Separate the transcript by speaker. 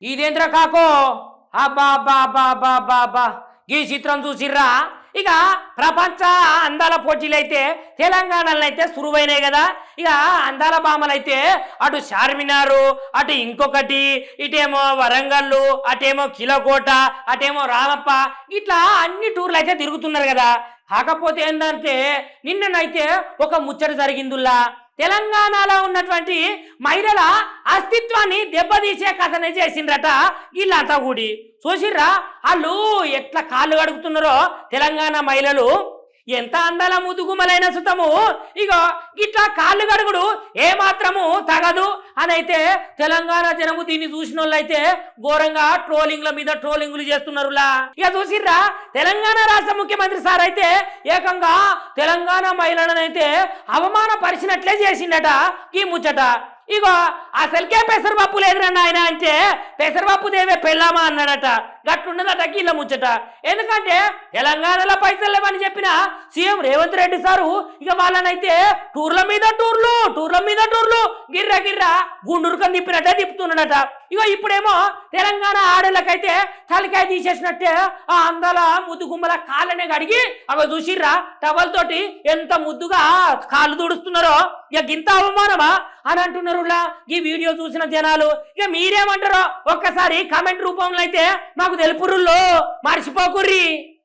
Speaker 1: ఇదేంద్ర కాకో అబ్బా అబ్బా అబ్బా అబ్బా అబ్బా అబ్బా ఈ చిత్రం చూసిర్రా. ఇక ప్రపంచ అందాల పోటీలైతే తెలంగాణలో అయితే సురువైనాయి కదా. ఇక అందాల భామలైతే అటు చార్మినారు, అటు ఇంకొకటి, ఇటేమో వరంగల్లు, అటేమో కిలకోట, అటేమో రామప్ప, ఇట్లా అన్ని టూర్లు అయితే తిరుగుతున్నారు కదా. కాకపోతే ఏంటంటే నిన్ననైతే ఒక ముచ్చట జరిగిందుల్లా. తెలంగాణలో ఉన్నటువంటి మహిళల అస్తిత్వాన్ని దెబ్బతీసే కథనే చేసిండ్రట వీళ్ళంతా కూడి. చూసిర్రా వాళ్ళు ఎట్లా కాళ్ళు కడుగుతున్నారో తెలంగాణ మహిళలు. ఎంత అందాల ముదుగుమలైన సుతము ఇగో ఇట్లా కాళ్ళు గడుగుడు ఏమాత్రము తగదు అని అయితే తెలంగాణ జనము దీన్ని చూసిన వాళ్ళు అయితే ఘోరంగా ట్రోలింగ్ల మీద ట్రోలింగ్లు చేస్తున్నారులా. ఇక చూసిర్రా తెలంగాణ రాష్ట్ర ముఖ్యమంత్రి సార్ అయితే ఏకంగా తెలంగాణ మహిళలను అయితే అవమానపరిచినట్లే చేసిండట ఈ ముచ్చట. ఇగో అసలుకే పెసరపప్పు లేదురన్న ఆయన అంటే పెసరపప్పు దేవే పెళ్ళామా అన్నాడట. గట్లున్నదట కీళ్ళ ముచ్చట. ఎందుకంటే తెలంగాణలో పైసలు లేవని చెప్పిన సీఎం రేవంత్ రెడ్డి సారు ఇక వాళ్ళనైతే టూర్ల మీద టూర్లు గిర్ర గిర్ర గుండూరుకని తిప్పినట్టే తిప్పుతున్నాడట. ఇగో ఇప్పుడేమో తెలంగాణ ఆడళ్ళకైతే తలకాయ తీసేసినట్టే ఆ అందాల ముద్దు గుమ్మల కాళ్ళనే కడిగి అవి చూసిర్రా టవల్ తోటి ఎంత ముద్దుగా కాళ్ళు తుడుస్తున్నారో. ఇక గింత అవమానమా అని అంటున్నారు ఈ వీడియో చూసిన జనాలు. ఇక మీరేమంటారో ఒక్కసారి కామెంట్ రూపంలో అయితే మాకు తెలుపురుల్లో మర్చిపోకుర్రి.